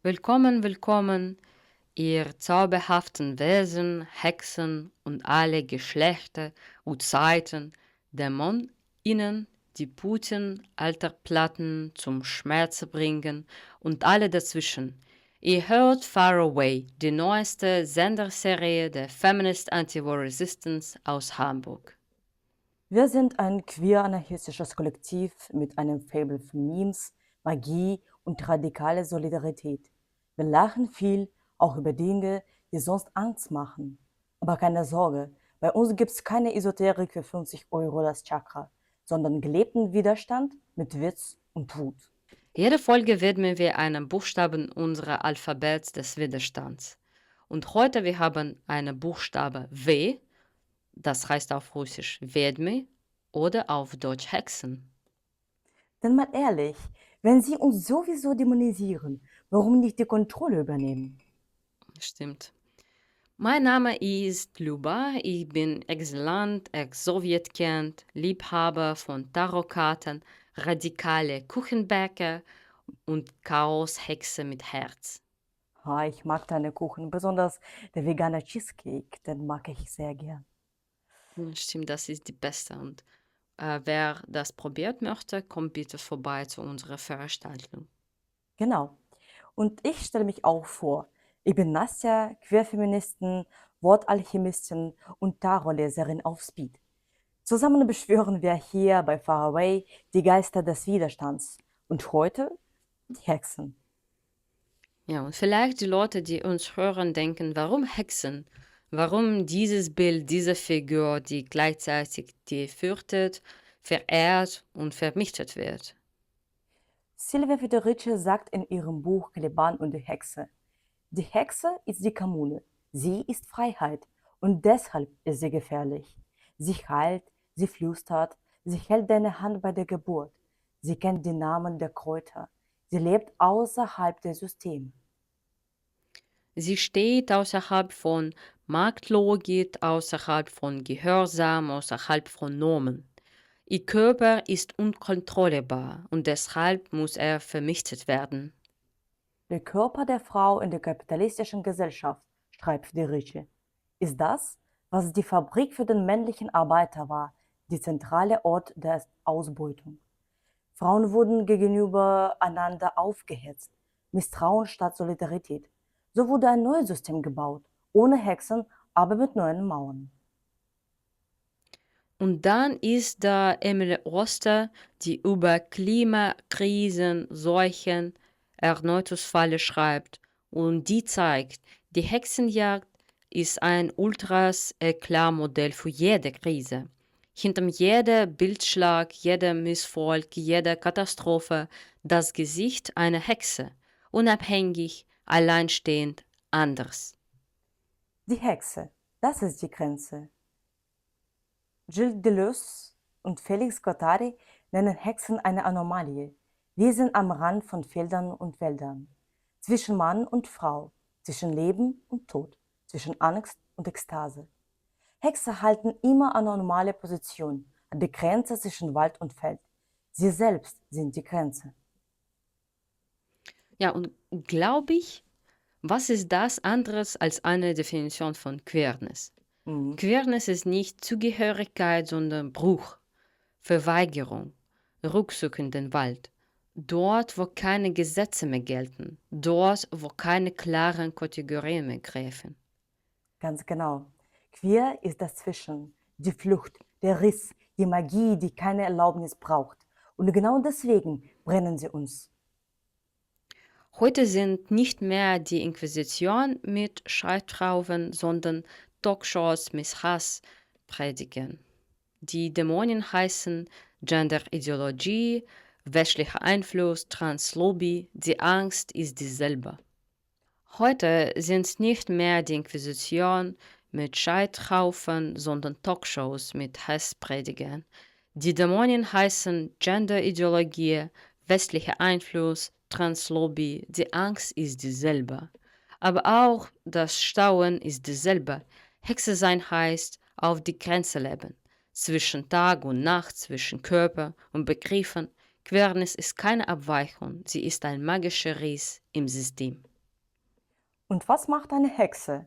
Willkommen, willkommen, ihr zauberhaften Wesen, Hexen und alle Geschlechter und Zeiten, DämonInnen, die Putin Alterplatten zum Schmerz bringen und alle dazwischen. Ihr hört Far Away, die neueste Senderserie der Feminist Anti-War Resistance aus Hamburg. Wir sind ein queer-anarchistisches Kollektiv mit einem Faible für Memes, Magie und radikale Solidarität. Wir lachen viel, auch über Dinge, die sonst Angst machen. Aber keine Sorge, bei uns gibt es keine Esoterik für 50 € das Chakra, sondern gelebten Widerstand mit Witz und Wut. Jede Folge widmen wir einem Buchstaben unserer Alphabets des Widerstands. Und heute wir haben einen Buchstabe W, das heißt auf Russisch Ведьмы oder auf Deutsch Hexen. Denn mal ehrlich, wenn sie uns sowieso dämonisieren, warum nicht die Kontrolle übernehmen? Stimmt. Mein Name ist Lüba, ich bin Exilant, Ex-Sowjetkind, Liebhaber von Tarotkarten, radikale Kuchenbäcker und Chaoshexe mit Herz. Ich mag deine Kuchen, besonders der vegane Cheesecake, den mag ich sehr gern. Stimmt, das ist die beste. Und wer das probiert möchte, kommt bitte vorbei zu unserer Veranstaltung. Genau. Und ich stelle mich auch vor. Ich bin Nastia, Queerfeministin, Wortalchemistin und Tarotleserin auf Speed. Zusammen beschwören wir hier bei Far Away die Geister des Widerstands. Und heute die Hexen. Ja, und vielleicht die Leute, die uns hören, denken, warum Hexen? Warum dieses Bild, diese Figur, die gleichzeitig die fürchtet, verehrt und vernichtet wird? Silvia Federici sagt in ihrem Buch Caliban und die Hexe: Die Hexe ist die Kommune. Sie ist Freiheit. Und deshalb ist sie gefährlich. Sie heilt, sie flüstert, sie hält deine Hand bei der Geburt. Sie kennt die Namen der Kräuter. Sie lebt außerhalb des Systems. Sie steht außerhalb von Marktlogik, außerhalb von Gehorsam, außerhalb von Normen. Ihr Körper ist unkontrollierbar und deshalb muss er vernichtet werden. Der Körper der Frau in der kapitalistischen Gesellschaft, schreibt Federici, ist das, was die Fabrik für den männlichen Arbeiter war, die zentrale Ort der Ausbeutung. Frauen wurden gegenüber einander aufgehetzt, Misstrauen statt Solidarität. So wurde ein neues System gebaut, ohne Hexen, aber mit neuen Mauern. Und dann ist da Emily Oster, die über Klimakrisen, Seuchen, Erneuerungsfälle schreibt und die zeigt, die Hexenjagd ist ein Ultras-Eklat-Modell für jede Krise. Hinter jeder Bildschlag, jeder Missfolg, jeder Katastrophe das Gesicht einer Hexe, unabhängig, alleinstehend, Die Hexe, das ist die Grenze. Gilles Deleuze und Felix Guattari nennen Hexen eine Anomalie, Wesen am Rand von Feldern und Wäldern, zwischen Mann und Frau, zwischen Leben und Tod, zwischen Angst und Ekstase. Hexen halten immer eine normale Position, an der Grenze zwischen Wald und Feld. Sie selbst sind die Grenze. Ja, und glaube ich, was ist das anderes als eine Definition von Queerness? Mhm. Queerness ist nicht Zugehörigkeit, sondern Bruch, Verweigerung, Rückzug in den Wald. Dort, wo keine Gesetze mehr gelten, dort, wo keine klaren Kategorien mehr greifen. Ganz genau. Queer ist das Zwischen, die Flucht, der Riss, die Magie, die keine Erlaubnis braucht. Und genau deswegen brennen sie uns. Heute sind nicht mehr die Inquisition mit Schreittrauben, sondern Talkshows mit Hasspredigen. Die Dämonen heißen Genderideologie, westlicher Einfluss, Translobby, die Angst ist dieselbe. Heute sind es nicht mehr die Inquisition mit Scheiterhaufen, sondern Talkshows mit Hasspredigern. Die Dämonen heißen Genderideologie, westlicher Einfluss, Translobby, die Angst ist dieselbe. Aber auch das Stauen ist dieselbe. Hexe sein heißt auf die Grenze leben. Zwischen Tag und Nacht, zwischen Körper und Begriffen. Queerness ist keine Abweichung, sie ist ein magischer Riss im System. Und was macht eine Hexe?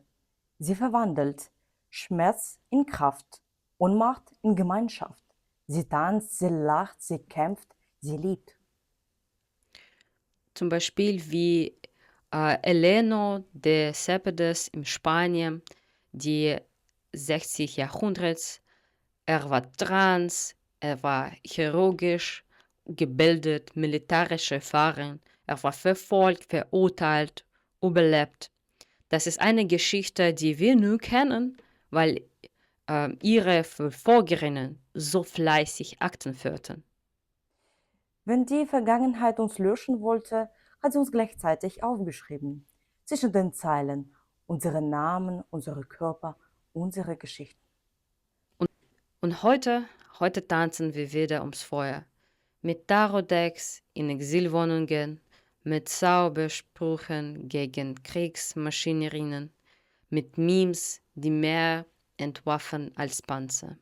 Sie verwandelt Schmerz in Kraft, Ohnmacht in Gemeinschaft. Sie tanzt, sie lacht, sie kämpft, sie liebt. Zum Beispiel wie Eleno de Cepedes in Spanien, die 60 Jahrhunderts. Er war trans, er war chirurgisch gebildet, militärisch erfahren, er war verfolgt, verurteilt, überlebt. Das ist eine Geschichte, die wir nur kennen, weil ihre Verfolgerinnen so fleißig Akten führten. Wenn die Vergangenheit uns löschen wollte, hat sie uns gleichzeitig aufgeschrieben. Zwischen den Zeilen unsere Namen, unsere Körper, unsere Geschichten. Und heute tanzen wir wieder ums Feuer. Mit Tarotdecks in Exilwohnungen, mit Zaubersprüchen gegen Kriegsmaschinerien, mit Memes, die mehr entwaffen als Panzer.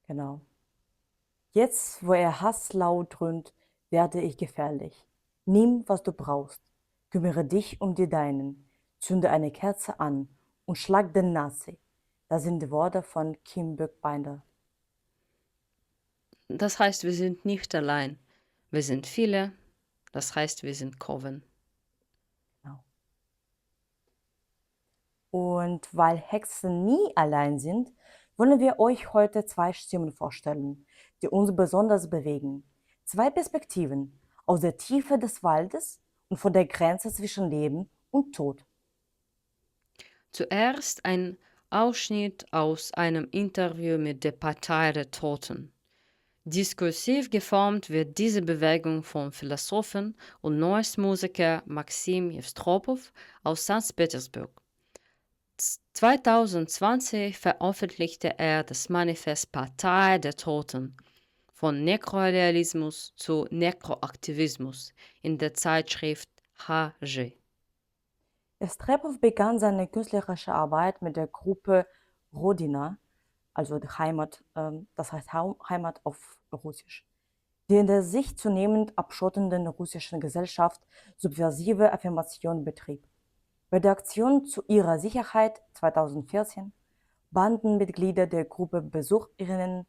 Genau. Jetzt, wo er Hass laut dröhnt, werde ich gefährlich. Nimm, was du brauchst. Kümmere dich um die Deinen. Zünde eine Kerze an und schlag den Nazi. Das sind die Worte von Kim Böckbinder. Das heißt, wir sind nicht allein. Wir sind viele, das heißt, wir sind Coven. Genau. Und weil Hexen nie allein sind, wollen wir euch heute zwei Stimmen vorstellen, die uns besonders bewegen. Zwei Perspektiven aus der Tiefe des Waldes und von der Grenze zwischen Leben und Tod. Zuerst ein Ausschnitt aus einem Interview mit der Partei der Toten. Diskursiv geformt wird diese Bewegung vom Philosophen und Noise-Musiker Maxim Jevstropov aus St. Petersburg. 2020 veröffentlichte er das Manifest Partei der Toten, von Nekrorealismus zu Nekroaktivismus in der Zeitschrift Magie. Jevstropov begann seine künstlerische Arbeit mit der Gruppe Rodina, also die Heimat, das heißt Heimat auf Russisch, die in der sich zunehmend abschottenden russischen Gesellschaft subversive Affirmation betrieb. Bei der Aktion zu ihrer Sicherheit 2014 banden Mitglieder der Gruppe Besucherinnen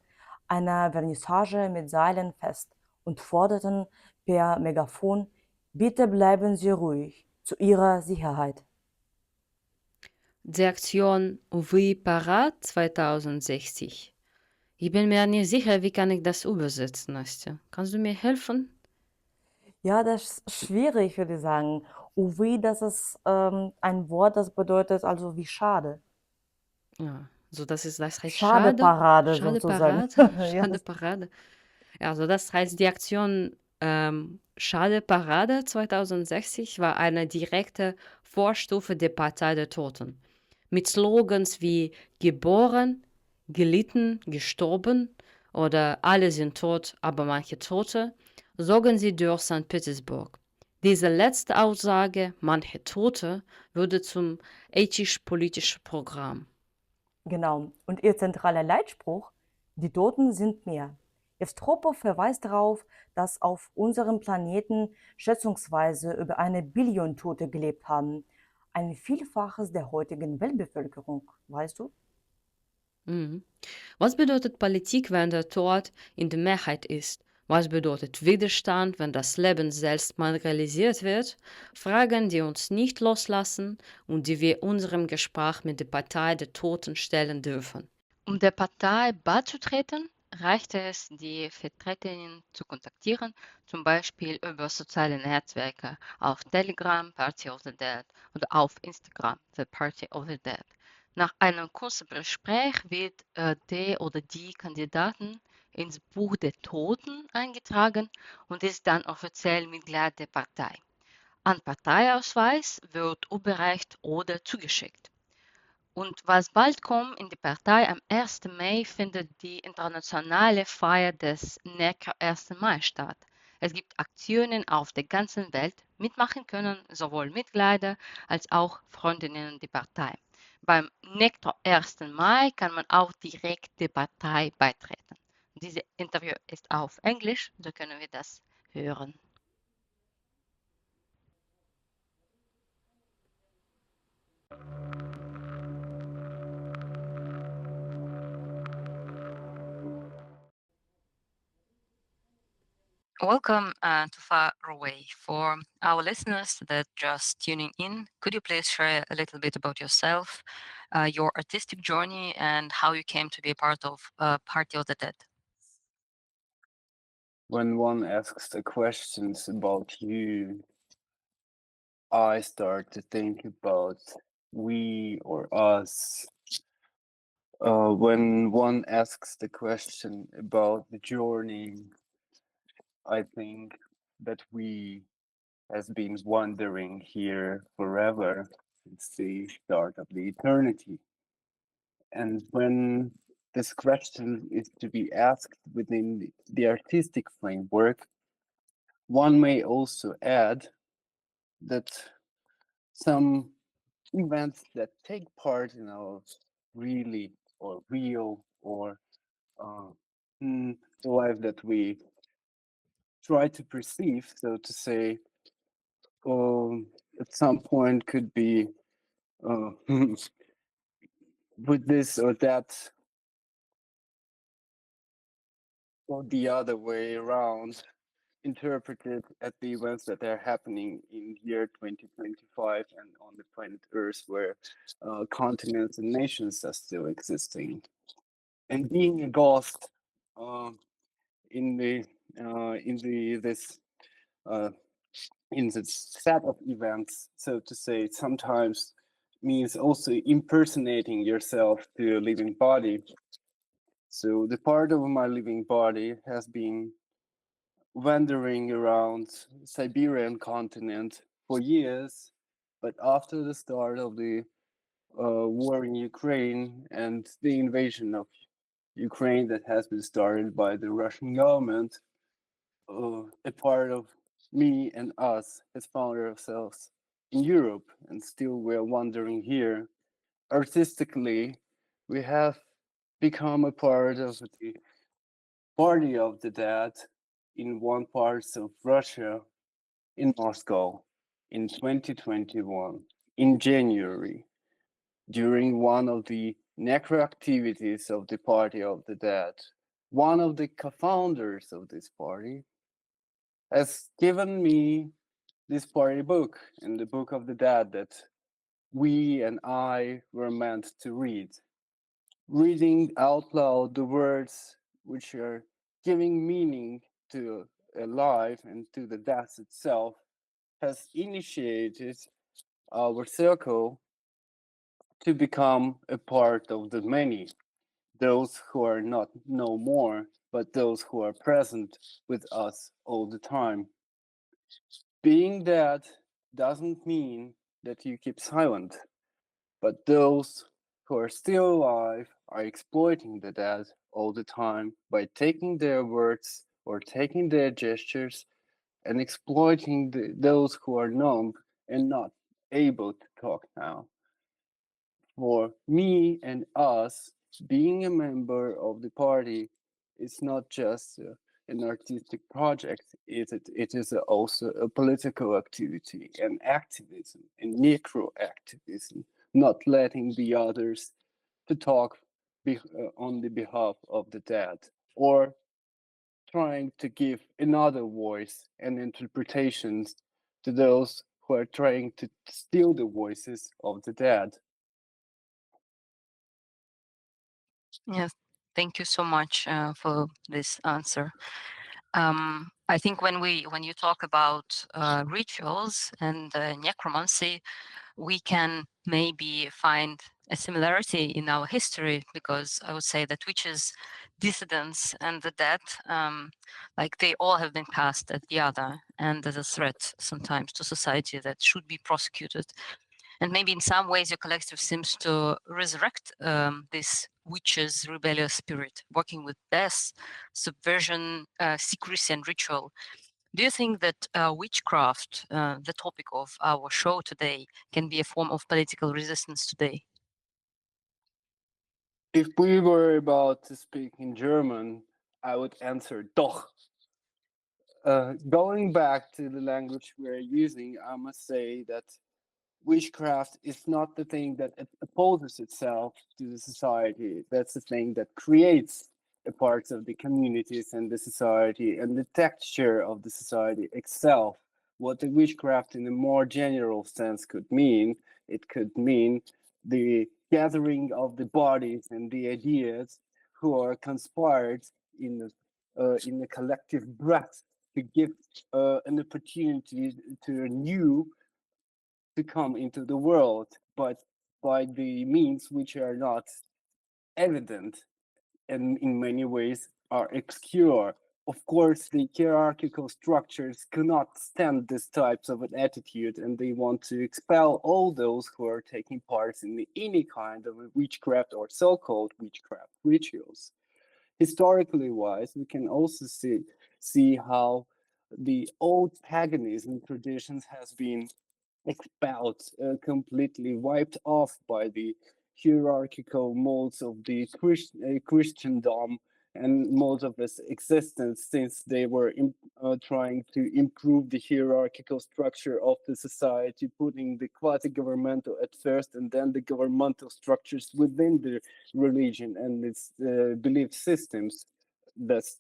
einer Vernissage mit Seilen fest und forderten per Megafon: Bitte bleiben Sie ruhig, zu Ihrer Sicherheit. Die Aktion Wie parat 2060. Ich bin mir nicht sicher, wie kann ich das übersetzen, Nastia? Kannst du mir helfen? Ja, das ist schwierig, würde ich sagen. Ouvi, das ist ein Wort, das bedeutet also wie schade. Ja, so das heißt schade, Schadeparade schade sozusagen. Parade, Ja, schade Parade. Ja, also das heißt, die Aktion Schade Parade 2060 war eine direkte Vorstufe der Partei der Toten. Mit Slogans wie geboren, gelitten, gestorben oder alle sind tot, aber manche Tote, zogen sie durch St. Petersburg. Diese letzte Aussage, manche Tote, wurde zum ethisch-politischen Programm. genau. Und ihr zentraler Leitspruch: Die Toten sind mehr. Evstropow verweist darauf, dass auf unserem Planeten schätzungsweise über 1 Billion Tote gelebt haben. Ein Vielfaches der heutigen Weltbevölkerung, weißt du? Mhm. Was bedeutet Politik, wenn der Tod in der Mehrheit ist? Was bedeutet Widerstand, wenn das Leben selbst marginalisiert wird? Fragen, die uns nicht loslassen und die wir unserem Gespräch mit der Partei der Toten stellen dürfen. Um der Partei beizutreten, reicht es, die Vertreterinnen zu kontaktieren, zum Beispiel über soziale Netzwerke auf Telegram, Party of the Dead, oder auf Instagram, The Party of the Dead. Nach einem kurzen Gespräch wird der oder die Kandidaten ins Buch der Toten eingetragen und ist dann offiziell Mitglied der Partei. Ein Parteiausweis wird überreicht oder zugeschickt. Und was bald kommt in die Partei, am 1. Mai findet die internationale Feier des Nekro-Ersten-Mai statt. Es gibt Aktionen auf der ganzen Welt. Mitmachen können sowohl Mitglieder als auch Freundinnen der Partei. Beim Nekro-Ersten-Mai kann man auch direkt der Partei beitreten. Dieses Interview ist auf Englisch, so können wir das hören. Welcome to Far Away. For our listeners that just tuning in, could you please share a little bit about yourself, your artistic journey, and how you came to be a part of Party of the Dead? When one asks the questions about you, I start to think about we or us. When one asks the question about the journey, I think that we has been wandering here forever since the start of the eternity. And when this question is to be asked within the artistic framework, one may also add that some events that take part in our really or real or uh, the life that we try to perceive, so to say, at some point could be uh, with this or that or the other way around interpreted at the events that are happening in year 2025 and on the planet Earth, where continents and nations are still existing. And being a ghost uh, in the in the this uh, in this set of events, so to say, sometimes means also impersonating yourself to a living body. So the part of my living body has been wandering around Siberian continent for years, but after the start of the war in Ukraine and the invasion of Ukraine that has been started by the Russian government, a part of me and us has found ourselves in Europe, and still we're wandering here. Artistically, we have become a part of the Party of the Dead in one part of Russia, in Moscow, in 2021, in January, during one of the necro activities of the Party of the Dead. One of the co-founders of this party has given me this party book, and the Book of the Dead, that we and I were meant to read. Reading out loud the words which are giving meaning to a life and to the death itself has initiated our circle to become a part of the many, those who are not no more, but those who are present with us all the time. Being dead doesn't mean that you keep silent, but those who are still alive are exploiting the dead all the time by taking their words or taking their gestures and exploiting those who are numb and not able to talk now. For me and us, being a member of the party is not just an artistic project, it is also a political activity and activism and necro-activism, not letting the others to talk on the behalf of the dead, or trying to give another voice and interpretations to those who are trying to steal the voices of the dead. Yes, thank you so much for this answer. I think when you talk about rituals and necromancy, we can maybe find a similarity in our history, because I would say that witches, dissidents, and the dead, like they all have been cast at the other and as a threat sometimes to society that should be prosecuted. And maybe in some ways your collective seems to resurrect this witch's rebellious spirit, working with death, subversion, secrecy, and ritual. Do you think that witchcraft, the topic of our show today, can be a form of political resistance today? If we were about to speak in German, I would answer doch. Going back to the language we're using, I must say that witchcraft is not the thing that opposes itself to the society. That's the thing that creates a parts of the communities and the society and the texture of the society itself. What the witchcraft in a more general sense could mean, it could mean the gathering of the bodies and the ideas who are conspired in a collective breath to give an opportunity to a new to come into the world, but by the means which are not evident and in many ways are obscure. Of course, the hierarchical structures cannot stand this types of an attitude, and they want to expel all those who are taking part in any kind of a witchcraft or so-called witchcraft rituals. Historically wise, we can also see how the old paganism traditions has been expelled, completely wiped off by the hierarchical molds of the Christendom and modes of its existence, since they were trying to improve the hierarchical structure of the society, putting the quasi-governmental at first and then the governmental structures within the religion and its belief systems. That's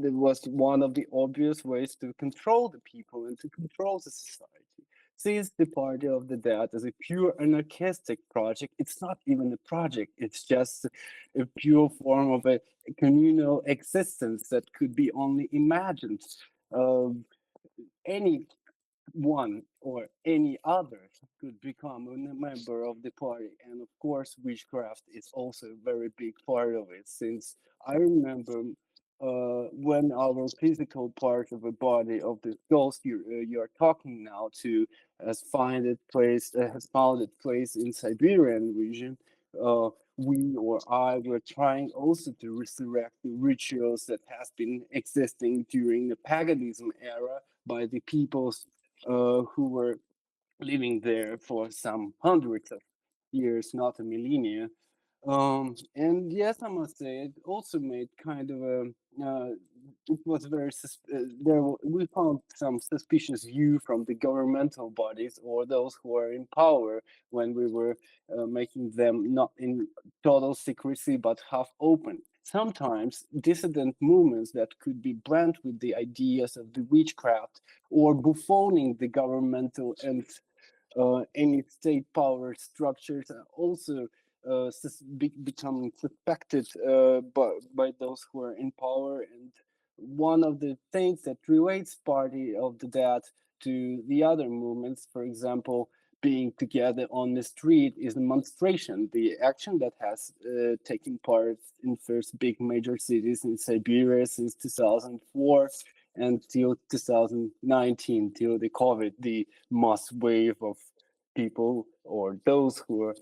that was one of the obvious ways to control the people and to control the society. Sees the Party of the Dead as a pure anarchistic project. It's not even a project, it's just a pure form of a communal existence that could be only imagined. Any one or any other could become a member of the party. And of course, witchcraft is also a very big part of it, since I remember when our physical part of the body of the ghost you're talking now to has found its place in Siberian region. We or I were trying also to resurrect the rituals that has been existing during the paganism era by the peoples who were living there for some hundreds of years, not a millennia. And yes, I must say, it also made kind of a. It was very we found some suspicious view from the governmental bodies or those who are in power when we were making them not in total secrecy but half open. Sometimes dissident movements that could be blent with the ideas of the witchcraft or buffooning the governmental and any state power structures are also becoming suspected by those who are in power. And one of the things that relates Party of the Dead to the other movements, for example, being together on the street, is a demonstration, the action that has taken part in first big major cities in Siberia since 2004 until 2019, till the COVID, the mass wave of people or those who are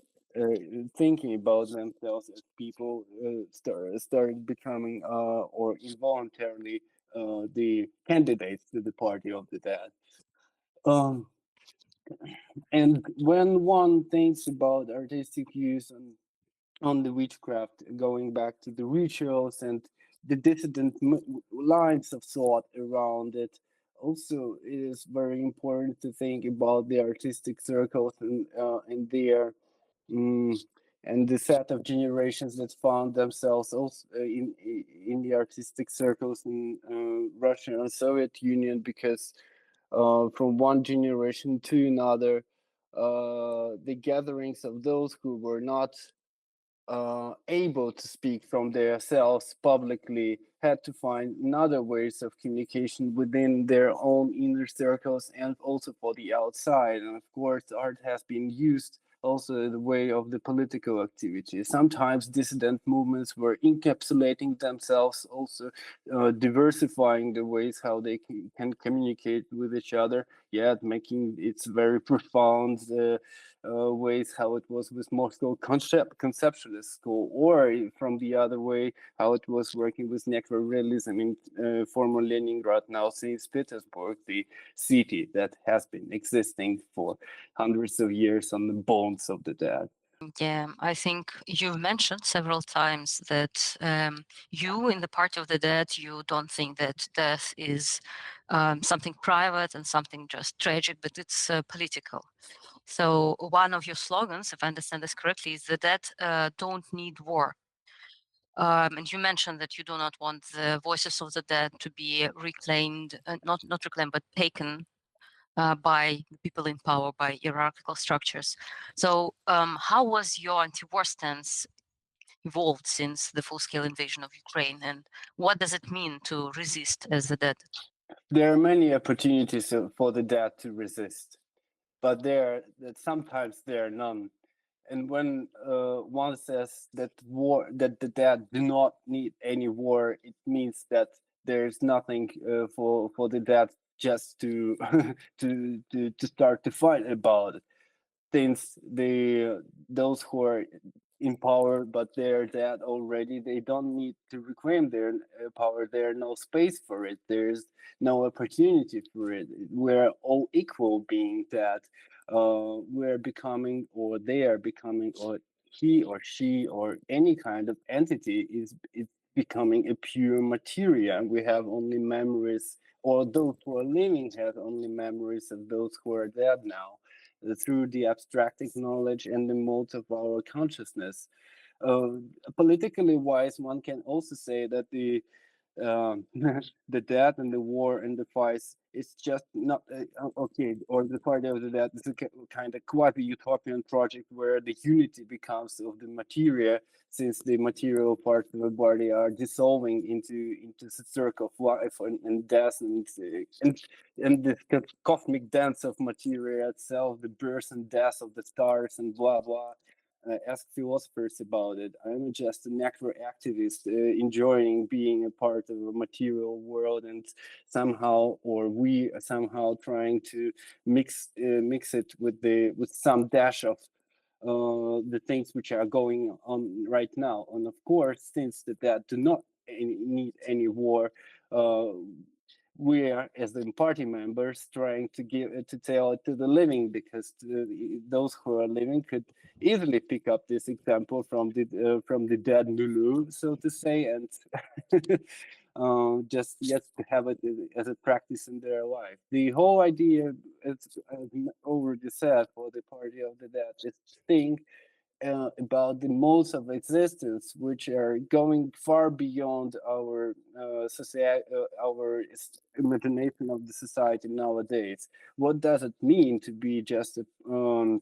thinking about themselves as people started becoming or involuntarily the candidates to the Party of the Dead. And when one thinks about artistic use on the witchcraft, going back to the rituals and the dissident lines of thought around it, also it is very important to think about the artistic circles and their mm, and the set of generations that found themselves also in the artistic circles in Russia and Soviet Union, because from one generation to another, the gatherings of those who were not able to speak from themselves publicly had to find other ways of communication within their own inner circles and also for the outside. And of course, art has been used also in the way of the political activity. Sometimes dissident movements were encapsulating themselves, also diversifying the ways how they can communicate with each other, yet making its very profound ways how it was with Moscow conceptualist school, or from the other way how it was working with Nekro-Realism in former Leningrad, now St. Petersburg, the city that has been existing for hundreds of years on the bones of the dead. Yeah, I think you mentioned several times that you, in the Party of the Dead, you don't think that death is something private and something just tragic, but it's political. So one of your slogans, if I understand this correctly, is the dead don't need war. And you mentioned that you do not want the voices of the dead to be reclaimed, not reclaimed, but taken by the people in power, by hierarchical structures. So how was your anti-war stance evolved since the full-scale invasion of Ukraine, and what does it mean to resist as the dead? There are many opportunities for the dead to resist, but sometimes there are none. And when one says that that the dead do not need any war, it means that there is nothing for the dead just to to start to fight about it. Since those who are in power but they're dead already, they don't need to reclaim their power. There's no space for it, there's no opportunity for it. We're all equal, being that we're becoming, or they are becoming, or he or she or any kind of entity is becoming a pure materia. We have only memories, or those who are living have only memories of those who are dead now, through the abstracting knowledge and the modes of our consciousness. Uh, Politically wise, one can also say that um, the death and the war and the fights is just not okay, or the Party of the Dead is a kind of quasi-utopian project where the unity becomes of the materia, since the material parts of the body are dissolving into the circle of life and death, and the cosmic dance of materia itself, the birth and death of the stars and blah blah. Ask philosophers about it. I'm just a necro activist, enjoying being a part of a material world, and somehow, or we somehow trying to mix it with some dash of the things which are going on right now. And of course, since the dead do not need any war, uh, we are, as the party members, trying to tell it to the living, because those who are living could easily pick up this example from the dead Lulu, so to say, and just yet to have it as a practice in their life. The whole idea, as already said, for the Party of the Dead is to think about the modes of existence which are going far beyond our society, our imagination of the society nowadays. What does it mean to be just to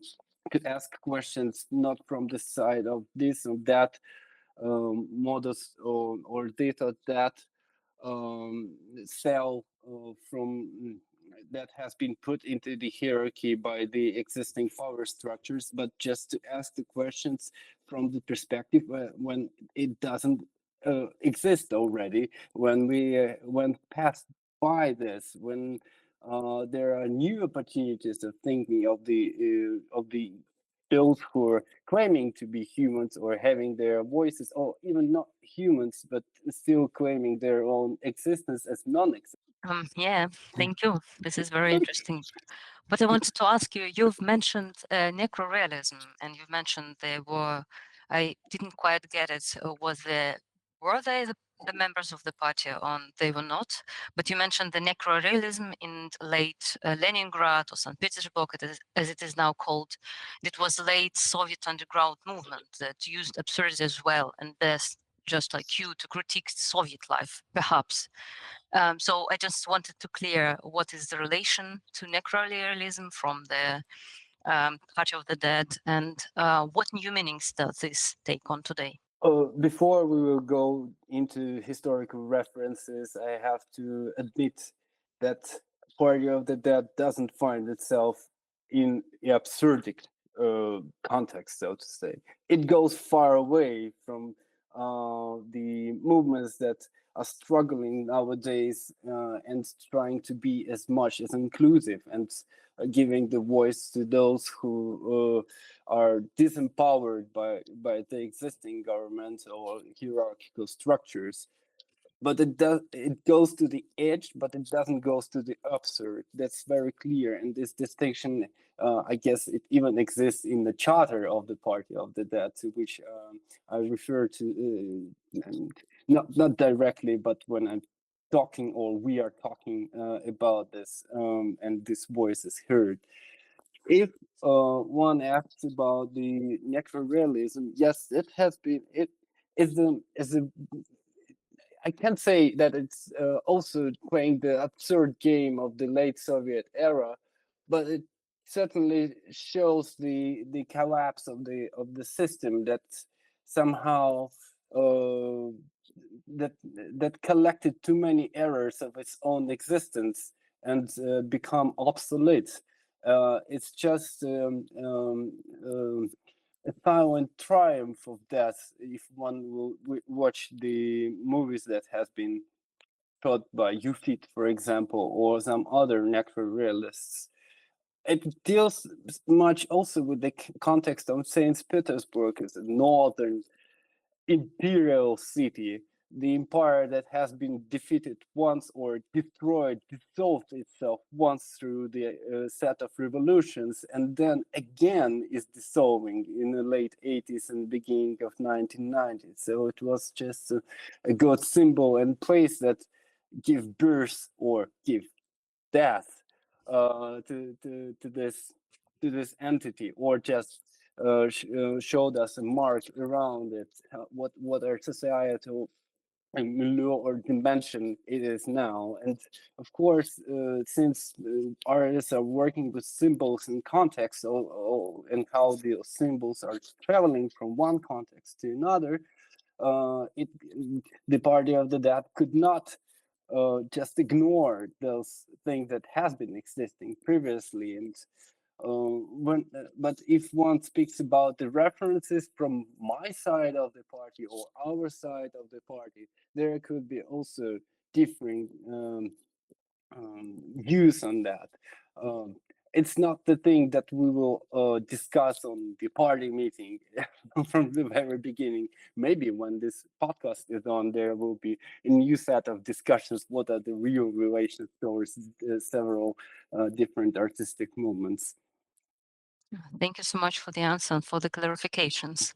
ask questions not from the side of this or that modus, or this or that cell from that has been put into the hierarchy by the existing power structures, but just to ask the questions from the perspective when it doesn't exist already, when we went past by this, when there are new opportunities of thinking of the those who are claiming to be humans, or having their voices, or even not humans but still claiming their own existence as non-existent. Yeah, thank you. This is very interesting. But I wanted to ask you, you've mentioned necro-realism, and you've mentioned there were, I didn't quite get it, were they the members of the party on, they were not, but you mentioned the necro-realism in late Leningrad or St. Petersburg, as it is now called. It was late Soviet underground movement that used absurdity as well, and best just like you to critique Soviet life, perhaps. So I just wanted to clear what is the relation to necro-realism from the Party of the Dead, and what new meanings does this take on today? Before we will go into historical references, I have to admit that Party of the Dead doesn't find itself in the absurdic context, so to say. It goes far away from the movements that are struggling nowadays and trying to be as much as inclusive, and giving the voice to those who are disempowered by the existing government or hierarchical structures. but it goes to the edge, but it doesn't goes to the absurd. That's very clear, and this distinction, I guess, it even exists in the charter of the Party of the Dead, to which I refer to, and not directly, but when I'm talking, or we are talking about this, and this voice is heard. If one asks about the necrorealism, yes, it has been, it is a I can't say that it's also playing the absurd game of the late Soviet era, but it certainly shows the collapse of the system that somehow uh, that collected too many errors of its own existence and become obsolete. It's just a silent triumph of death if one will watch the movies that has been shot by Ufit, for example, or some other necro-realists. It deals much also with the context of St. Petersburg as a northern imperial city, the empire that has been defeated once or destroyed, dissolved itself once through the set of revolutions, and then again is dissolving in the late 80s and beginning of 1990s. So it was just a good symbol and place that give birth or give death to this entity, or just showed us a mark around it, what our societal milieu or dimension it is now. And of course, since artists are working with symbols and context, and how the symbols are traveling from one context to another, the Party of the Dead could not just ignore those things that has been existing previously. And but if one speaks about the references from my side of the party or our side of the party, there could be also differing views on that. Um, it's not the thing that we will discuss on the party meeting from the very beginning. Maybe when this podcast is on, there will be a new set of discussions. What are the real relations towards several different artistic movements? Thank you so much for the answer and for the clarifications.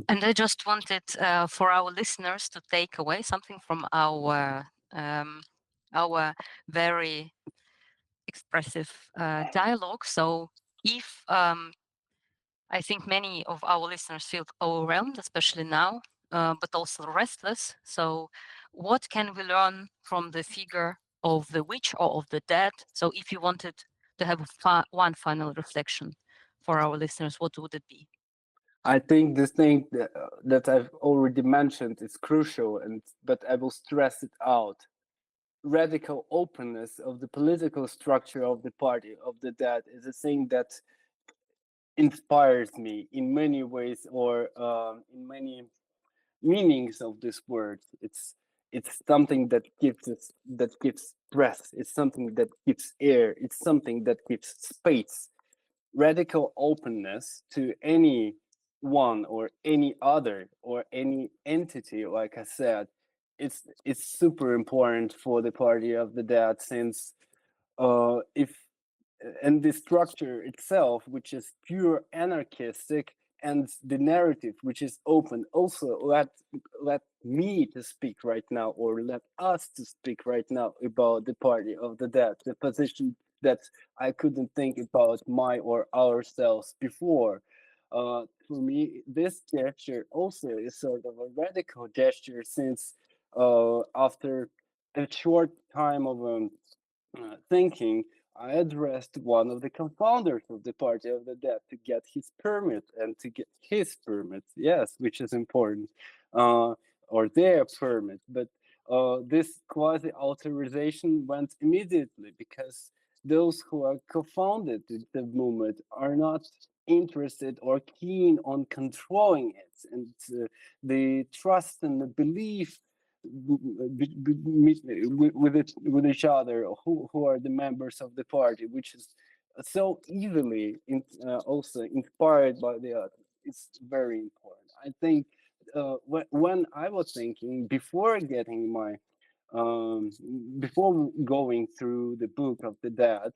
And I just wanted for our listeners to take away something from our very expressive dialogue. So if I think many of our listeners feel overwhelmed, especially now, but also restless. So what can we learn from the figure of the witch or of the dead? So if you wanted to have one final reflection for our listeners, what would it be? I think this thing that I've already mentioned is crucial, but I will stress it out. Radical openness of the political structure of the Party of the Dead is a thing that inspires me in many ways, or in many meanings of this word. It's something that gives breath. It's something that gives air. It's something that gives space. Radical openness to any one or any other or any entity, like I said, it's super important for the Party of the Dead, since if and the structure itself, which is pure anarchistic, and the narrative, which is open, also let me to speak right now, or let us to speak right now about the Party of the Dead, the position that I couldn't think about my or ourselves before. For me, this gesture also is sort of a radical gesture, since after a short time of thinking, I addressed one of the co-founders of the Party of the Dead to get his permit and to get his permit, yes, which is important, or their permit. But this quasi authorization went immediately, because those who are co-founded the movement are not interested or keen on controlling it, and the trust and the belief with each other, who are the members of the party, which is so easily also inspired by the others. It's very important. I think when I was thinking before getting my before going through the Book of the Dead,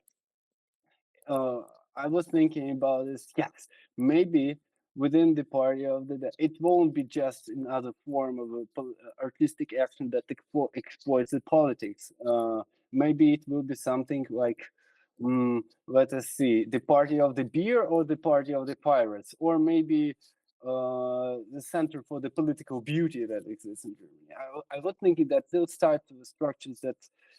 uh, I was thinking about this. Yes, maybe within the party of the dead, it won't be just another form of a artistic action that exploits the politics. Maybe it will be something like, let us see, the party of the beer or the party of the pirates, or maybe the center for the political beauty that exists in Germany. I was thinking that those types of structures that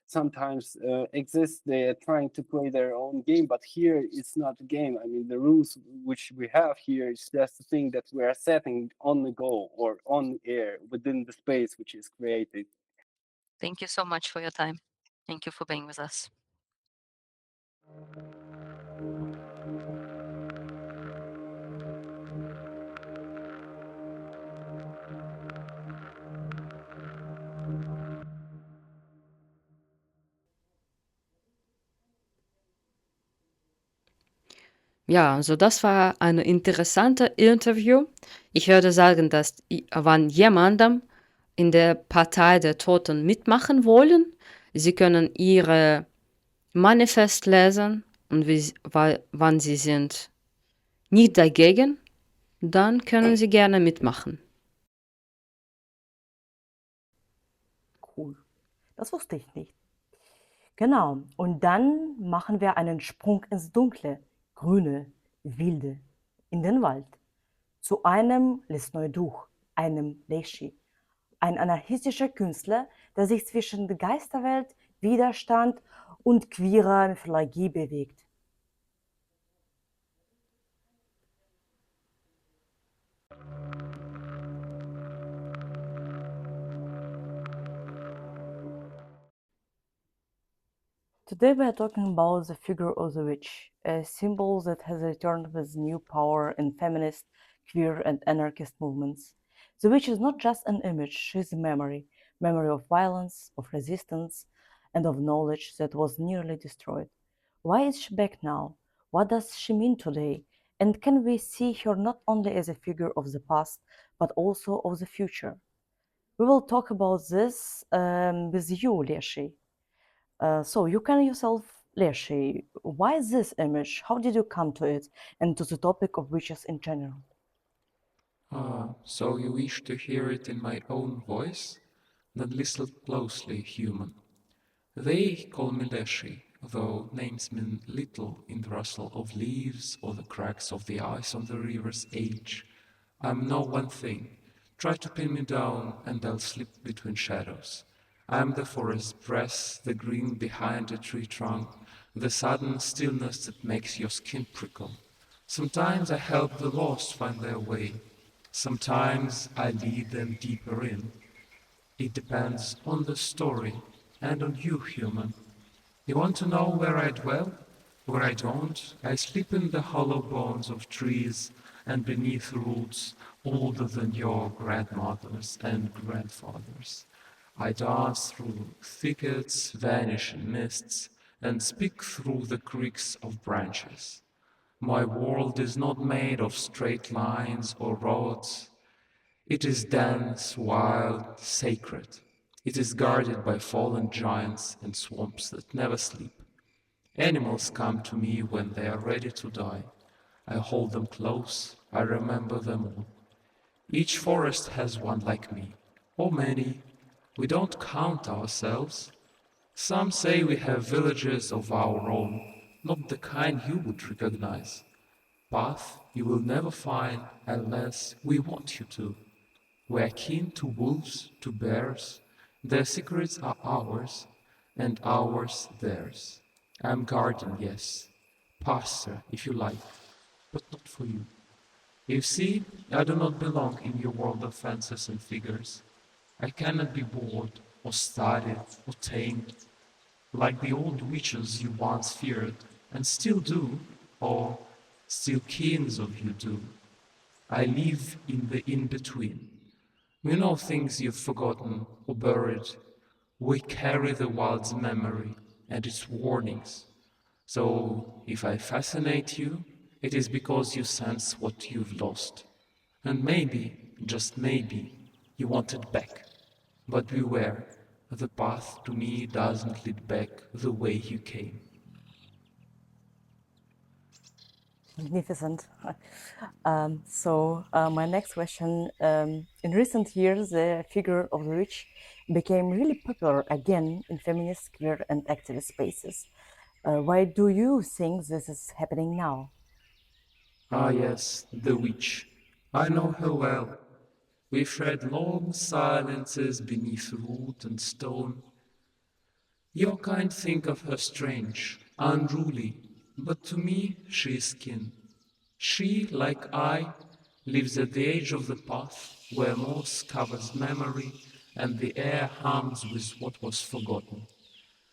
sometimes exist, they are trying to play their own game, but here it's not a game. I mean, the rules which we have here is just the thing that we are setting on the go or on the air within the space which is created. Thank you so much for your time. Thank you for being with us. Ja, also das war ein interessantes Interview. Ich würde sagen, dass wenn jemandem in der Partei der Toten mitmachen wollen, sie können ihre Manifest lesen und wann sie sind nicht dagegen, dann können sie gerne mitmachen. Cool. Das wusste ich nicht. Genau. Und dann machen wir einen Sprung ins Dunkle, Grüne, Wilde, in den Wald. Zu einem Lesnoy-Duch, einem Lеший, ein anarchistischer Künstler, der sich zwischen der Geisterwelt, Widerstand und queerer Mythologie bewegt. Today we are talking about the figure of the witch, a symbol that has returned with new power in feminist, queer and anarchist movements. The witch is not just an image, she is a memory of violence, of resistance, and of knowledge that was nearly destroyed. Why is she back now? What does she mean today? And can we see her not only as a figure of the past, but also of the future? We will talk about this with you, Lеший. So you can yourself, Lеший, why this image? How did you come to it and to the topic of witches in general? So you wish to hear it in my own voice? Then listen closely, human. They call me Lеший, though names mean little in the rustle of leaves or the cracks of the ice on the river's edge. I'm no one thing. Try to pin me down and I'll slip between shadows. I'm the forest breath, the green behind a tree trunk, the sudden stillness that makes your skin prickle. Sometimes I help the lost find their way. Sometimes I lead them deeper in. It depends on the story and on you, human. You want to know where I dwell? Where I don't, I sleep in the hollow bones of trees and beneath roots older than your grandmothers and grandfathers. I dance through thickets, vanish in mists, and speak through the creaks of branches. My world is not made of straight lines or roads. It is dense, wild, sacred. It is guarded by fallen giants and swamps that never sleep. Animals come to me when they are ready to die. I hold them close, I remember them all. Each forest has one like me, or many. We don't count ourselves. Some say we have villages of our own, not the kind you would recognize. Path you will never find unless we want you to. We are kin to wolves, to bears. Their secrets are ours, and ours theirs. I'm guardian, yes, pastor, if you like, but not for you. You see, I do not belong in your world of fences and figures. I cannot be bored, or studied, or tamed, like the old witches you once feared, and still do, or still kings of you do. I live in the in-between. We know things you've forgotten or buried. We carry the wild's memory and its warnings. So, if I fascinate you, it is because you sense what you've lost. And maybe just maybe, you want it back. But beware, the path to me doesn't lead back the way you came. Magnificent. My next question, in recent years, the figure of the witch became really popular again in feminist, queer, and activist spaces. Why do you think this is happening now? Ah yes, the witch. I know her well. We've read long silences beneath root and stone. Your kind think of her strange, unruly, but to me she is kin. She, like I, lives at the edge of the path where moss covers memory and the air hums with what was forgotten.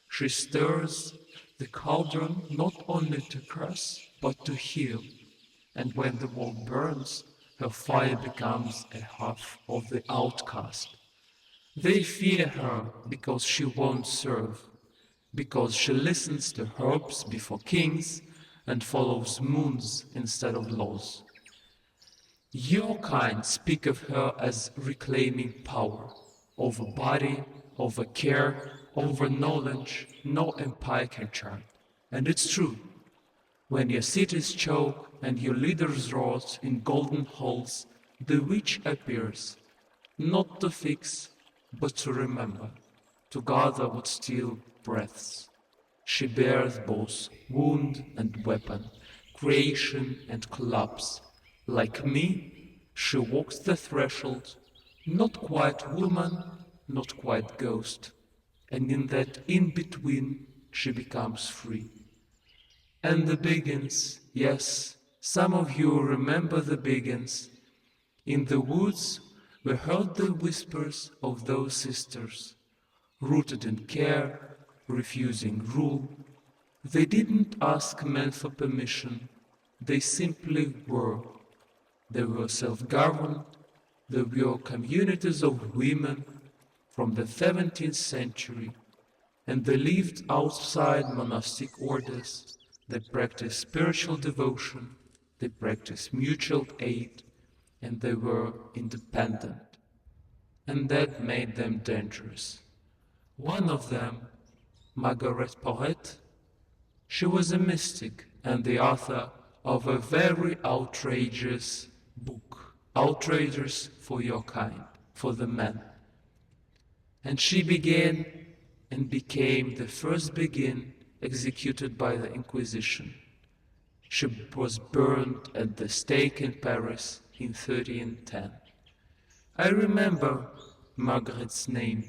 She stirs the cauldron not only to curse, but to heal. And when the world burns, her fire becomes a hearth of the outcast. They fear her because she won't serve, because she listens to herbs before kings and follows moons instead of laws. Your kind speak of her as reclaiming power over body, over care, over knowledge no empire can chart. And it's true. When your cities choke and your leaders rot in golden halls, the witch appears, not to fix, but to remember, to gather what still breathes. She bears both wound and weapon, creation and collapse. Like me, she walks the threshold, not quite woman, not quite ghost, and in that in-between she becomes free. And the Biggins, yes, some of you remember the Biggins. In the woods we heard the whispers of those sisters, rooted in care, refusing rule. They didn't ask men for permission, they simply were. They were self-governed, they were communities of women from the 17th century, and they lived outside monastic orders. They practiced spiritual devotion, they practiced mutual aid, and they were independent. And that made them dangerous. One of them, Margaret Porret, she was a mystic and the author of a very outrageous book, Outrageous for Your Kind, for the men. And she began and became the first Begin executed by the Inquisition. She was burned at the stake in Paris in 1310. I remember Margaret's name.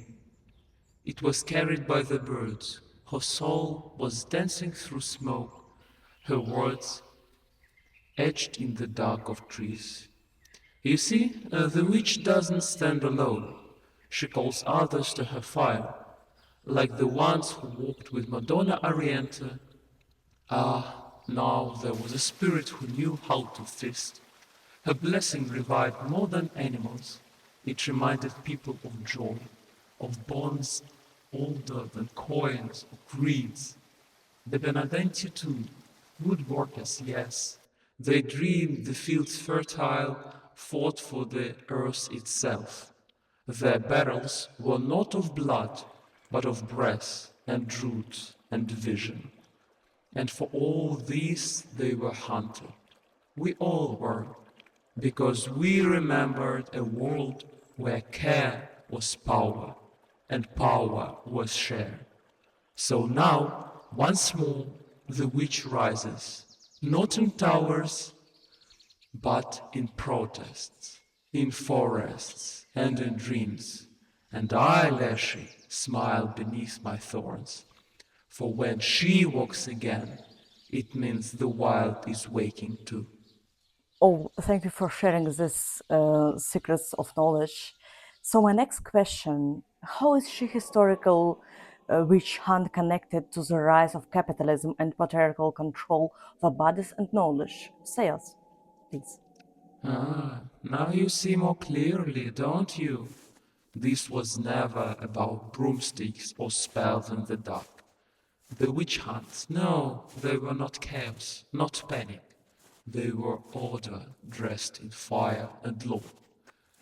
It was carried by the birds. Her soul was dancing through smoke, her words etched in the dark of trees. You see, the witch doesn't stand alone. She calls others to her fire, like the ones who walked with Madonna Arienta. Ah, now there was a spirit who knew how to feast. Her blessing revived more than animals. It reminded people of joy, of bonds older than coins or creeds. The Benedenti too, good workers, yes. They dreamed the fields fertile, fought for the earth itself. Their battles were not of blood, but of breath and root and vision. And for all these they were hunted. We all were, because we remembered a world where care was power, and power was shared. So now, once more, the witch rises, not in towers, but in protests, in forests, and in dreams. And I, Lеший, smile beneath my thorns. For when she walks again, it means the wild is waking too. Oh, thank you for sharing this secrets of knowledge. So my next question, how is she historical witch hunt connected to the rise of capitalism and patriarchal control of bodies and knowledge? Say us, please. Ah, now you see more clearly, don't you? This was never about broomsticks or spells in the dark. The witch hunts, no, they were not chaos, not panic. They were order dressed in fire and law.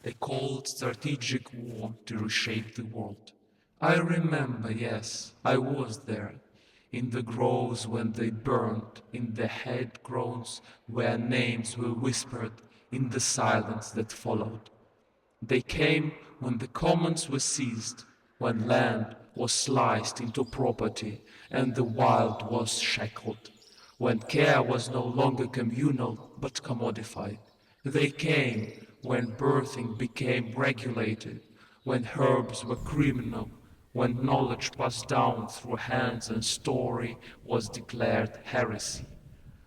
a cold strategic war to reshape the world. I remember, yes, I was there, in the groves when they burned, in the head groans where names were whispered, in the silence that followed. They came when the commons were seized, when land was sliced into property and the wild was shackled, when care was no longer communal but commodified. They came when birthing became regulated, when herbs were criminal, when knowledge passed down through hands and story was declared heresy.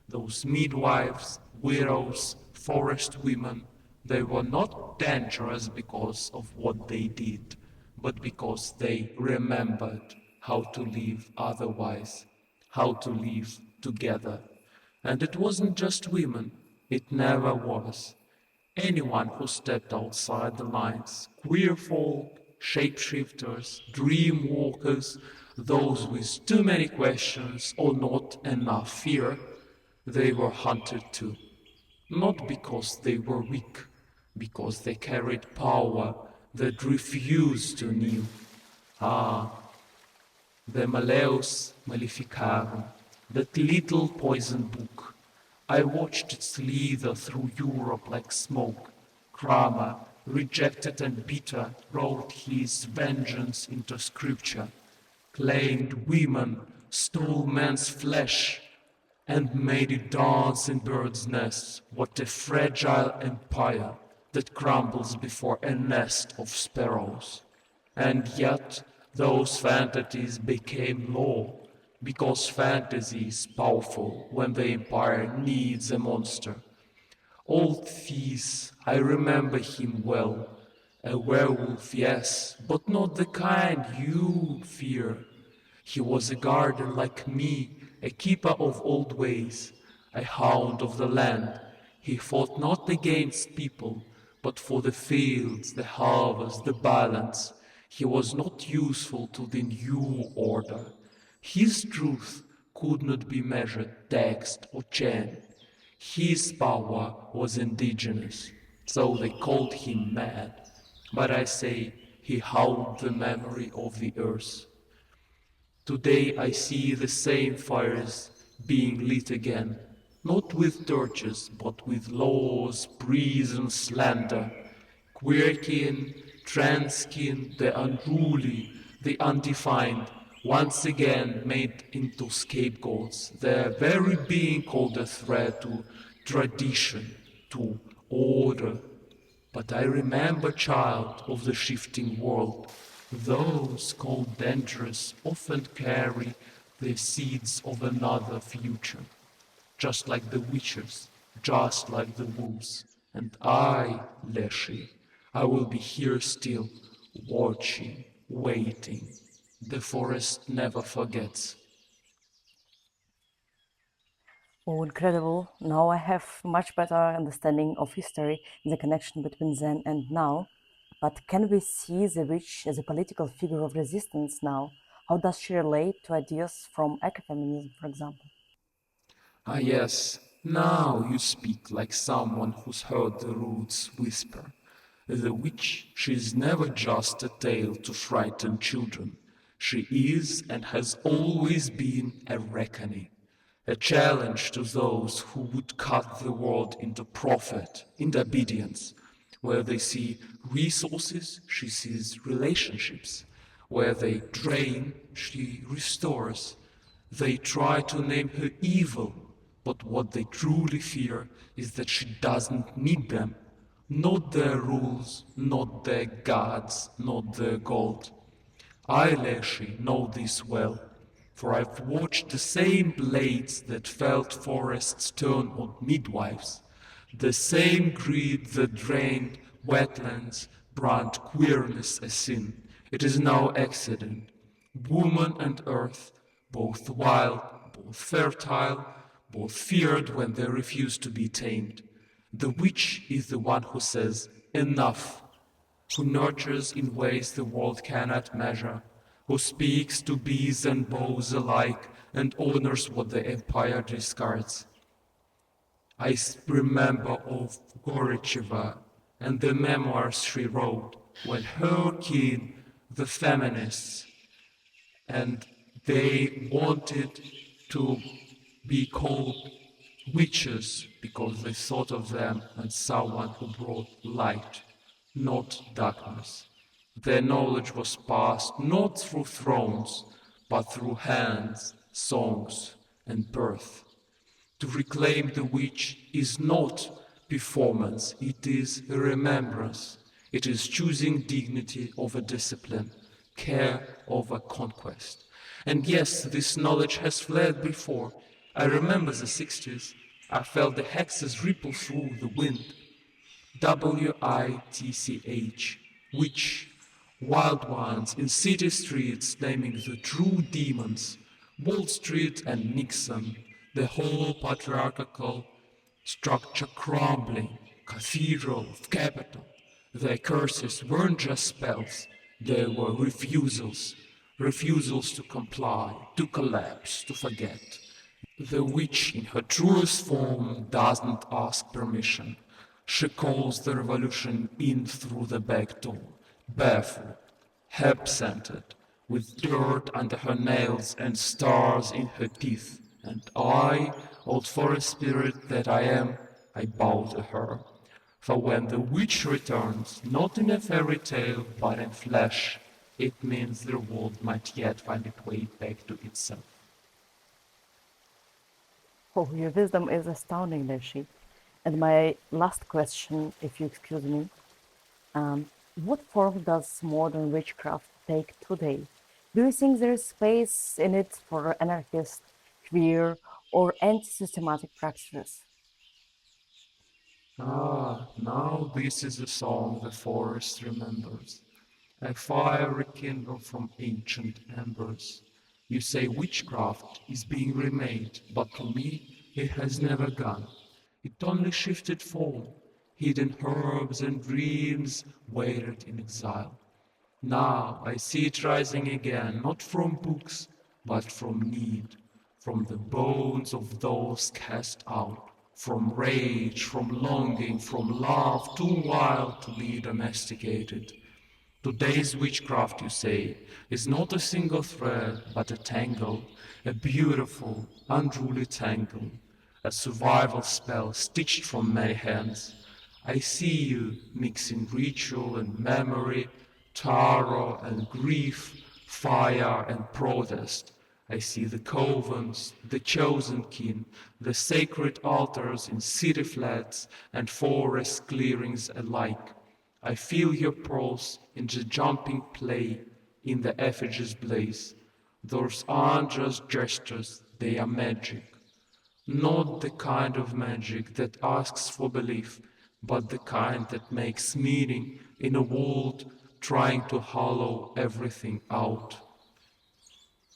Those midwives, widows, forest women, they were not dangerous because of what they did, but because they remembered how to live otherwise, how to live together. And it wasn't just women, it never was. Anyone who stepped outside the lines, queer folk, shapeshifters, dream walkers, those with too many questions or not enough fear, they were hunted too. Not because they were weak, because they carried power that refused to kneel. Ah, the Malleus Maleficarum, that little poison book. I watched it slither through Europe like smoke. Cramer, rejected and bitter, wrote his vengeance into scripture, claimed women, stole man's flesh, and made it dance in birds' nests. What a fragile empire that crumbles before a nest of sparrows. And yet those fantasies became law, because fantasy is powerful when the empire needs a monster. Old Thies, I remember him well. A werewolf, yes, but not the kind you fear. He was a guardian like me, a keeper of old ways, a hound of the land. He fought not against people, but for the fields, the harvest, the balance. He was not useful to the new order. His truth could not be measured, text, or chain. His power was indigenous, so they called him mad. But I say, he howled the memory of the earth. Today I see the same fires being lit again, not with torches, but with laws, prison, slander. Queerkin, transkin, the unruly, the undefined, once again made into scapegoats, their very being called a threat to tradition, to order. But I remember, child of the shifting world, those called dangerous often carry the seeds of another future, just like the witches, just like the wolves. And I, Lеший, I will be here still, watching, waiting. The forest never forgets. Oh, incredible. Now I have much better understanding of history and the connection between then and now. But can we see the witch as a political figure of resistance now? How does she relate to ideas from ecofeminism, for example? Ah, yes, now you speak like someone who's heard the roots whisper. The witch, she is never just a tale to frighten children. She is and has always been a reckoning, a challenge to those who would cut the world into profit, into obedience. Where they see resources, she sees relationships. Where they drain, she restores. They try to name her evil, but what they truly fear is that she doesn't need them. Not their rules, not their gods, not their gold. I, Lеший, know this well, for I've watched the same blades that felled forests turn on midwives, the same greed that drained wetlands, brand queerness a sin. It is no accident. Woman and earth, both wild, both fertile, both feared when they refuse to be tamed. The witch is the one who says, enough, who nurtures in ways the world cannot measure, who speaks to bees and bows alike and honors what the empire discards. I remember of Goricheva, and the memoirs she wrote when her kin, the feminists, and they wanted to be called witches because they thought of them as someone who brought light, not darkness. Their knowledge was passed not through thrones, but through hands, songs, and birth. To reclaim the witch is not performance, it is remembrance. It is choosing dignity over discipline, care over conquest. And yes, this knowledge has fled before. I remember the 60s. I felt the hexes ripple through the wind. WITCH, witch, wild ones in city streets naming the true demons, Wall Street and Nixon, the whole patriarchal structure crumbling, cathedral of capital. Their curses weren't just spells, they were refusals. Refusals to comply, to collapse, to forget. The witch in her truest form doesn't ask permission. She calls the revolution in through the back door, barefoot, herb-scented, with dirt under her nails and stars in her teeth. And I, old forest spirit that I am, I bow to her. For when the witch returns, not in a fairy tale, but in flesh, it means the world might yet find its way back to itself. Oh, your wisdom is astounding, Lеший. And my last question, if you excuse me, what form does modern witchcraft take today? Do you think there is space in it for anarchist, queer, or anti-systematic practices? Now this is a song the forest remembers. A fire rekindled from ancient embers. You say witchcraft is being remade, but to me it has never gone. It only shifted form. Hidden herbs and dreams waited in exile. Now I see it rising again, not from books, but from need, from the bones of those cast out, from rage, from longing, from love too wild to be domesticated. Today's witchcraft, you say, is not a single thread, but a tangle, a beautiful, unruly tangle, a survival spell stitched from many hands. I see you mixing ritual and memory, sorrow and grief, fire and protest. I see the covens, the chosen kin, the sacred altars in city flats and forest clearings alike. I feel your pulse in the jumping play, in the effigies blaze. Those aren't just gestures, they are magic. Not the kind of magic that asks for belief, but the kind that makes meaning in a world trying to hollow everything out.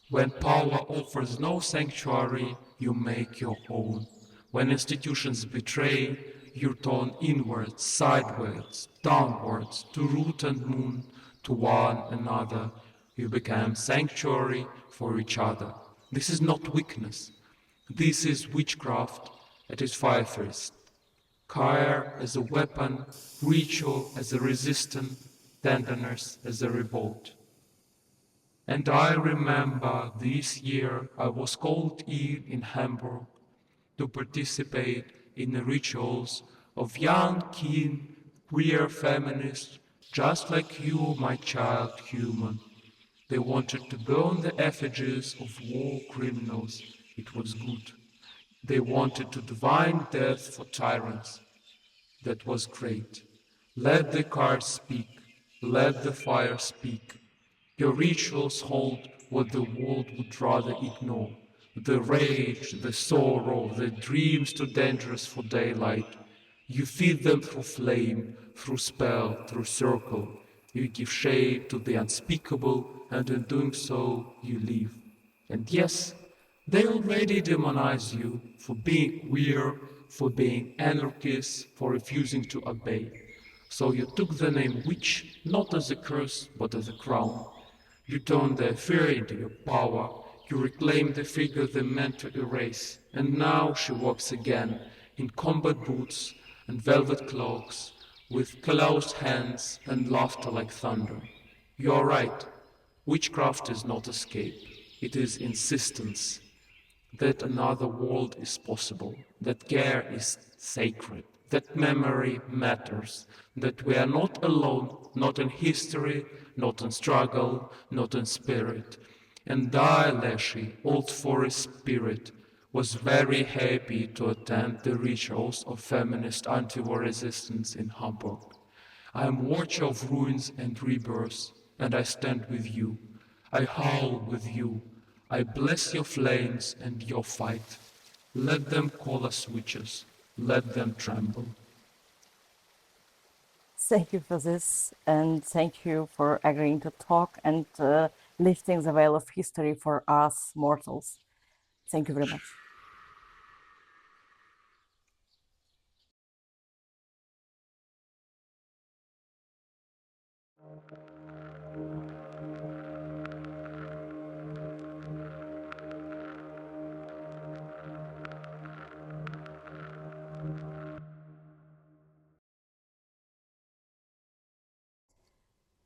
When power offers no sanctuary, you make your own. When institutions betray, you turn inwards, sideways, downwards, to root and moon, to one another. You become sanctuary for each other. This is not weakness. This is witchcraft at its finest. Care as a weapon, ritual as a resistance, tenderness as a revolt. And I remember this year I was called in Hamburg to participate in the rituals of young, keen, queer feminists, just like you, my child human. They wanted to burn the effigies of war criminals. It was good. They wanted to divine death for tyrants. That was great. Let the cards speak. Let the fire speak. Your rituals hold what the world would rather ignore. The rage, the sorrow, the dreams too dangerous for daylight. You feed them through flame, through spell, through circle. You give shape to the unspeakable, and in doing so, you live. And yes, they already demonize you for being queer, for being anarchists, for refusing to obey. So you took the name witch not as a curse, but as a crown. You turned their fear into your power. You reclaimed the figure they meant to erase. And now she walks again, in combat boots and velvet cloaks, with closed hands and laughter like thunder. You are right. Witchcraft is not escape. It is insistence that another world is possible, that care is sacred, that memory matters, that we are not alone, not in history, not in struggle, not in spirit. And I, Lеший, old forest spirit, was very happy to attend the rituals of feminist anti-war resistance in Hamburg. I am watcher of ruins and rebirths, and I stand with you. I howl with you. I bless your flames and your fight. Let them call us witches. Let them tremble. Thank you for this, and thank you for agreeing to talk and lifting the veil of history for us mortals. Thank you very much.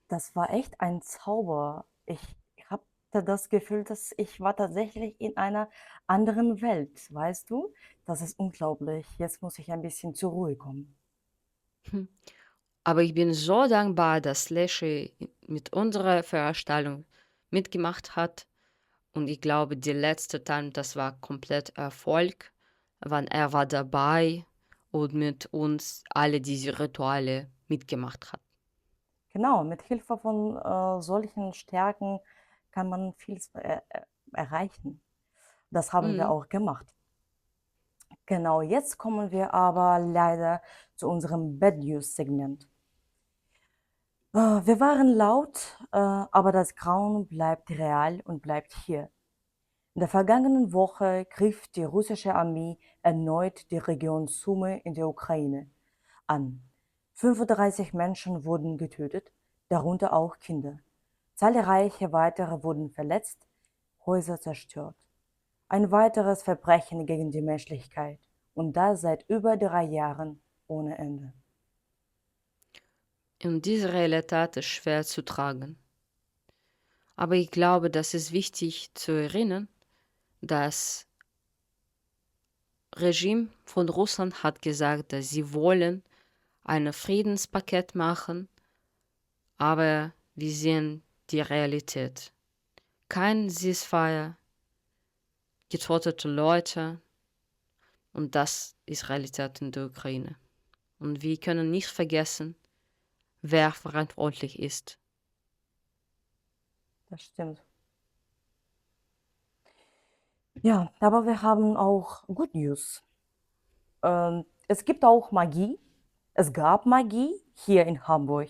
Das war echt ein Zauber. Ich hatte das Gefühl, dass ich war tatsächlich in einer anderen Welt, weißt du? Das ist unglaublich. Jetzt muss ich ein bisschen zur Ruhe kommen. Hm. Aber ich bin so dankbar, dass Lеший mit unserer Veranstaltung mitgemacht hat. Und ich glaube, die letzte Teil, das war komplett Erfolg, wann er war dabei und mit uns alle diese Rituale mitgemacht hat. Genau, mit Hilfe von solchen Stärken kann man vieles erreichen. Das haben wir Mhm. auch gemacht. Genau, jetzt kommen wir aber leider zu unserem Bad News-Segment. Wir waren laut, aber das Grauen bleibt real und bleibt hier. In der vergangenen Woche griff die russische Armee erneut die Region Sumy in der Ukraine an. 35 Menschen wurden getötet, darunter auch Kinder. Zahlreiche weitere wurden verletzt, Häuser zerstört. Ein weiteres Verbrechen gegen die Menschlichkeit und das seit über 3 Jahren ohne Ende. Und diese Realität ist schwer zu tragen. Aber ich glaube, das ist wichtig zu erinnern, das Regime von Russland hat gesagt, dass sie wollen ein Friedenspaket machen, aber wir sehen die Realität. Kein Ceasefire, getötete Leute und das ist Realität in der Ukraine. Und wir können nicht vergessen, wer verantwortlich ist. Das stimmt. Ja, aber wir haben auch Good News. Es gibt auch Magie. Es gab Magie hier in Hamburg.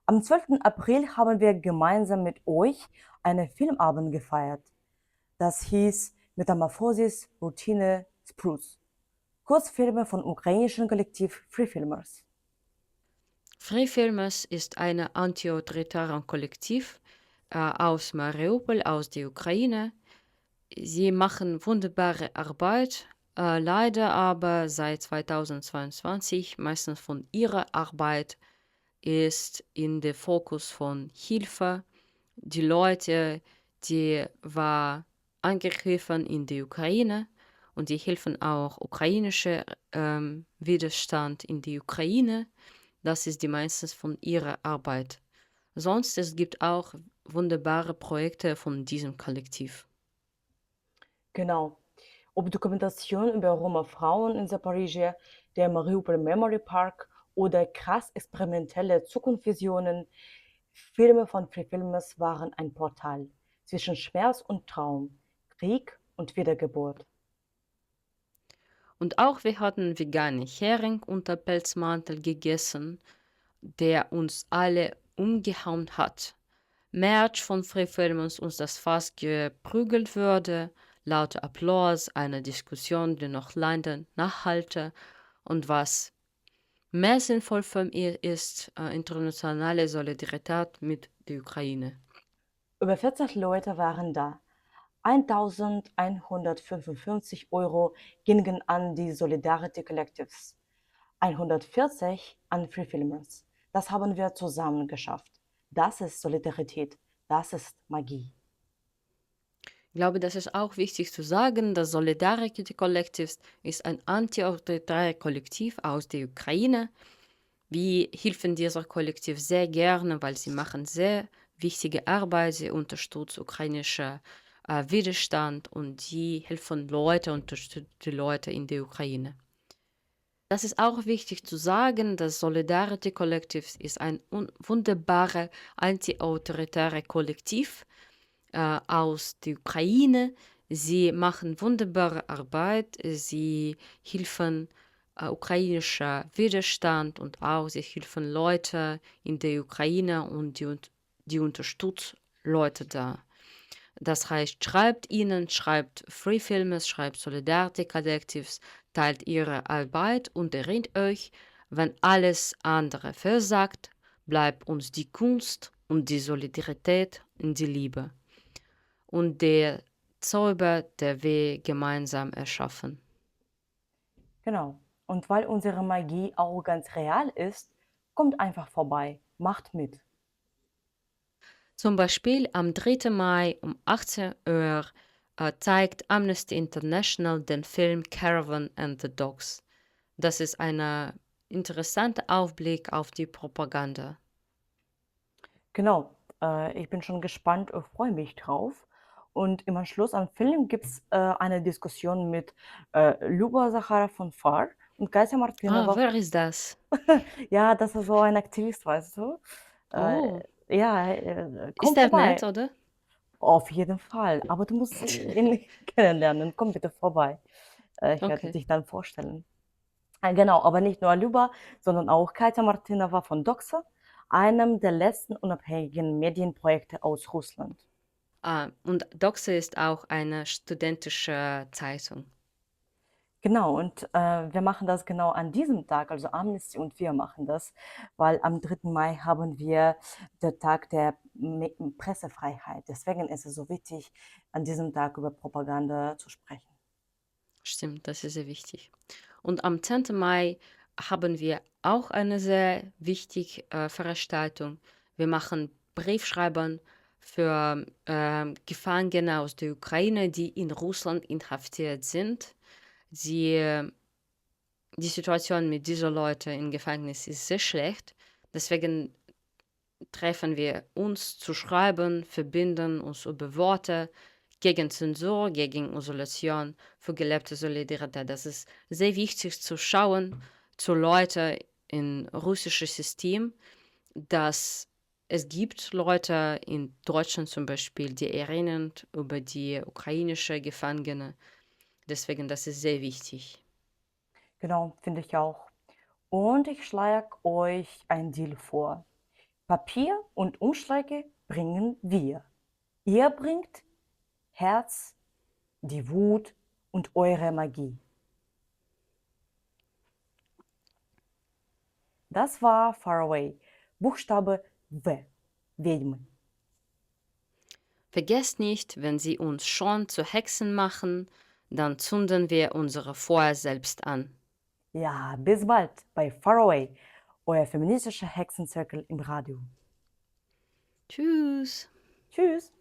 Am 12. April haben wir gemeinsam mit euch einen Filmabend gefeiert. Das hieß Metamorphosis, Routine, Spruce. Kurzfilme von ukrainischen Kollektiv Free Filmers. Free Filmers ist ein anti-autoritäres Kollektiv aus Mariupol, aus der Ukraine. Sie machen wunderbare Arbeit, leider aber seit 2022 meistens von ihrer Arbeit ist in der Fokus von Hilfe. Die Leute, die war angegriffen in der Ukraine und die helfen auch ukrainische Widerstand in der Ukraine. Das ist die meistens von ihrer Arbeit. Sonst es gibt auch wunderbare Projekte von diesem Kollektiv. Genau. Ob Dokumentation über Roma-Frauen in Zaporizhia, der Mariupol Memory Park oder krass experimentelle Zukunftsvisionen, Filme von Free Filmers waren ein Portal zwischen Schmerz und Traum, Krieg und Wiedergeburt. Und auch wir hatten vegane Hering unter Pelzmantel gegessen, der uns alle umgehauen hat. Merch von Free Filmers uns das Fass geprügelt würde, lauter Applaus, eine Diskussion, die noch lange nachhalte und was mehr sinnvoll für mich ist, internationale Solidarität mit der Ukraine. Über 40 Leute waren da. 1.155 € gingen an die Solidarity Collectives. 140 an Free Filmers. Das haben wir zusammen geschafft. Das ist Solidarität. Das ist Magie. Ich glaube, das ist auch wichtig zu sagen, das Solidarity Kollektiv ist ein anti-autoritäres Kollektiv aus der Ukraine. Wir helfen dieser Kollektiv sehr gerne, weil sie machen sehr wichtige Arbeit. Sie unterstützen ukrainische Widerstand und sie helfen Leute, unterstützen die Leute in der Ukraine. Das ist auch wichtig zu sagen, das Solidarity Kollektiv ist ein wunderbares anti-autoritäres Kollektiv aus der Ukraine. Sie machen wunderbare Arbeit. Sie helfen ukrainischer Widerstand und auch sie helfen Leute in der Ukraine und die unterstützen Leute da. Das heißt, schreibt ihnen, schreibt Free Films, schreibt Solidarity Collectives, teilt ihre Arbeit und erinnert euch, wenn alles andere versagt, bleibt uns die Kunst und die Solidarität und die Liebe und der Zauber, der wir gemeinsam erschaffen. Genau. Und weil unsere Magie auch ganz real ist, kommt einfach vorbei, macht mit. Zum Beispiel am 3. Mai um 18 Uhr zeigt Amnesty International den Film Caravan and the Dogs. Das ist ein interessanter Aufblick auf die Propaganda. Genau. Ich bin schon gespannt und freue mich drauf. Und im Anschluss am Film gibt es eine Diskussion mit Luba Sachara von FAR und Geister Martinova. Wer ist das? Ja, das ist so ein Aktivist, weißt du? Oh, Ja, ist komm der vorbei. nett, oder? Auf jeden Fall. Aber du musst ihn kennenlernen. Komm bitte vorbei. Ich werde Okay. dich dann vorstellen. Genau, aber nicht nur Lüba, sondern auch Katja Martinova von Doxa, einem der letzten unabhängigen Medienprojekte aus Russland. Und Doxe ist auch eine studentische Zeitung. Genau, und wir machen das genau an diesem Tag, also Amnesty und wir machen das, weil am 3. Mai haben wir den Tag der Pressefreiheit. Deswegen ist es so wichtig, an diesem Tag über Propaganda zu sprechen. Stimmt, das ist sehr wichtig. Und am 10. Mai haben wir auch eine sehr wichtige Veranstaltung. Wir machen Briefschreiben für Gefangene aus der Ukraine, die in Russland inhaftiert sind. Die Situation mit diesen Leuten im Gefängnis ist sehr schlecht. Deswegen treffen wir uns zu schreiben, verbinden uns über Worte gegen Zensur, gegen Isolation, für gelebte Solidarität. Das ist sehr wichtig zu schauen zu Leuten im russischen System, dass es gibt Leute in Deutschland zum Beispiel, die erinnern über die ukrainische Gefangene. Deswegen, das ist sehr wichtig. Genau, finde ich auch. Und ich schlage euch ein Deal vor. Papier und Umschläge bringen wir. Ihr bringt Herz, die Wut und eure Magie. Das war Far Away. Buchstabe W. Ведьмы. Vergesst nicht, wenn sie uns schon zu Hexen machen, dann zünden wir unsere Feuer selbst an. Ja, bis bald bei Far Away, euer feministischer Hexenzirkel im Radio. Tschüss! Tschüss!